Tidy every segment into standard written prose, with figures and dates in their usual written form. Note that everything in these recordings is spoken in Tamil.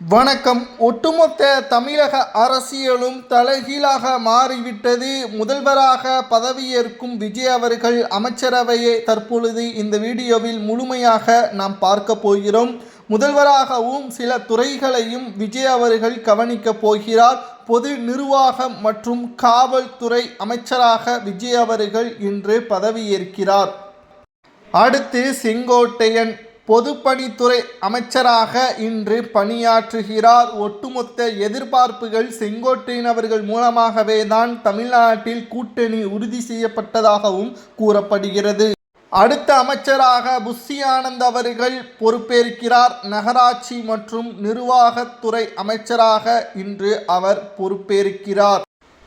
வணக்கம். ஒட்டுமொத்த தமிழக அரசியலும் தலைகீழாக மாறிவிட்டது. முதல்வராக பதவியேற்கும் விஜய் அவர்கள் அமைச்சரவையை தற்பொழுது இந்த வீடியோவில் முழுமையாக நாம் பார்க்க போகிறோம். முதல்வராகவும் சில துறைகளையும் விஜய் அவர்கள் கவனிக்கப் போகிறார். பொது நிர்வாகம் மற்றும் காவல்துறை அமைச்சராக விஜய் அவர்கள் இன்று பதவியேற்கிறார். அடுத்து செங்கோட்டையன் பொதுப்பணித்துறை அமைச்சராக இன்று பணியாற்றுகிறார். ஒட்டுமொத்த எதிர்பார்ப்புகள் செங்கோட்டையன் அவர்கள் மூலமாகவே தான் தமிழ்நாட்டில் கூட்டணி உறுதி செய்யப்பட்டதாகவும் கூறப்படுகிறது. அடுத்த அமைச்சராக புஷி ஆனந்த் அவர்கள் பொறுப்பேற்கிறார். நகராட்சி மற்றும் நிர்வாகத்துறை அமைச்சராக இன்று அவர் பொறுப்பேற்கிறார்.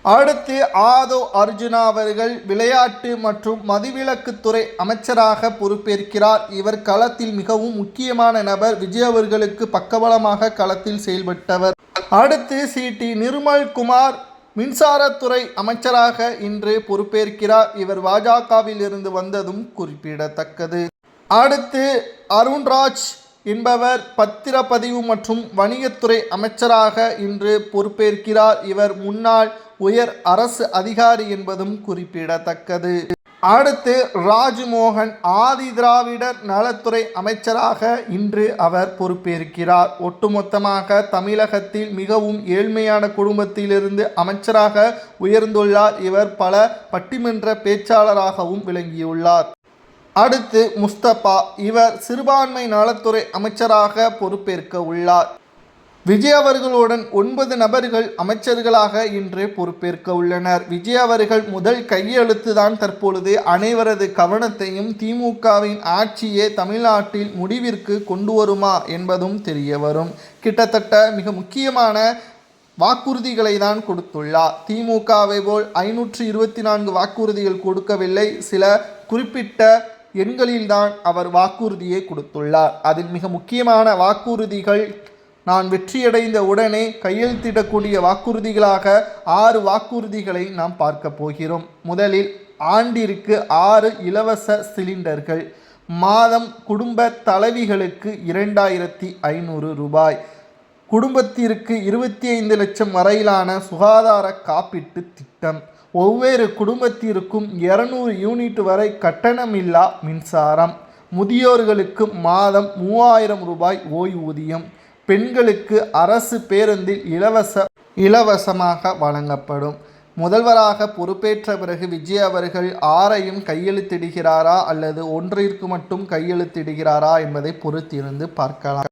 அடுத்து ஆதோ அர்ஜுனா அவர்கள் விளையாட்டு மற்றும் மதுவிலக்குத்துறை அமைச்சராக பொறுப்பேற்கிறார். இவர் களத்தில் மிகவும் முக்கியமான நபர். விஜய் அவர்களுக்கு பக்கபலமாக களத்தில் செயல்பட்டவர். அடுத்து சிடி நிர்மல்குமார் மின்சாரத்துறை அமைச்சராக இன்று பொறுப்பேற்கிறார். இவர் பாஜகவில் இருந்து வந்ததும் குறிப்பிடத்தக்கது. அடுத்து அருண்ராஜ் என்பவர் பத்திரப்பதிவு மற்றும் வணிகத்துறை அமைச்சராக இன்று பொறுப்பேற்கிறார். இவர் முன்னாள் உயர் அரசு அதிகாரி என்பதும் குறிப்பிடத்தக்கது. அடுத்து ராஜ்மோகன் ஆதி திராவிடர் நலத்துறை அமைச்சராக இன்று அவர் பொறுப்பேற்கிறார். ஒட்டுமொத்தமாக தமிழகத்தில் மிகவும் ஏழ்மையான குடும்பத்திலிருந்து அமைச்சராக உயர்ந்துள்ளார். இவர் பல பட்டிமன்ற பேச்சாளராகவும் விளங்கியுள்ளார். அடுத்து முஸ்தபா, இவர் சிறுபான்மை நலத்துறை அமைச்சராக பொறுப்பேற்க உள்ளார். விஜய் அவர்களுடன் 9 நபர்கள் அமைச்சர்களாக இன்று பொறுப்பேற்க உள்ளனர். விஜய் அவர்கள் முதல் கையெழுத்து தான் தற்பொழுது அனைவரது கவனத்தையும் திமுகவின் ஆட்சியே தமிழ்நாட்டில் முடிவிற்கு கொண்டு வருமா என்பதும் தெரிய வரும். கிட்டத்தட்ட மிக முக்கியமான வாக்குறுதிகளை தான் கொடுத்துள்ளார். திமுகவை போல் 524 வாக்குறுதிகள் கொடுக்கவில்லை. சில குறிப்பிட்ட எண்களில்தான் அவர் வாக்குறுதியை கொடுத்துள்ளார். அதில் மிக முக்கியமான வாக்குறுதிகள் நான் வெற்றியடைந்த உடனே கையெழுத்திடக்கூடிய வாக்குறுதிகளாக 6 வாக்குறுதிகளை நாம் பார்க்க போகிறோம். முதலில் ஆண்டிற்கு 6 இலவச சிலிண்டர்கள், மாதம் குடும்ப தலைவிகளுக்கு 2500 ரூபாய், குடும்பத்திற்கு 25 லட்சம் வரையிலான சுகாதார காப்பீட்டு திட்டம், ஒவ்வொரு குடும்பத்திற்கும் 200 யூனிட் வரை கட்டணமில்லா மின்சாரம், முதியோர்களுக்கு மாதம் 3000 ரூபாய் ஓய்வூதியம், பெண்களுக்கு அரசு பேருந்தில் இலவசமாக வழங்கப்படும். முதல்வராக பொறுப்பேற்ற பிறகு விஜய் அவர்கள் 6ஐயும் கையெழுத்திடுகிறாரா அல்லது ஒன்றிற்கு மட்டும் கையெழுத்திடுகிறாரா என்பதை பொறுத்திருந்து பார்க்கலாம்.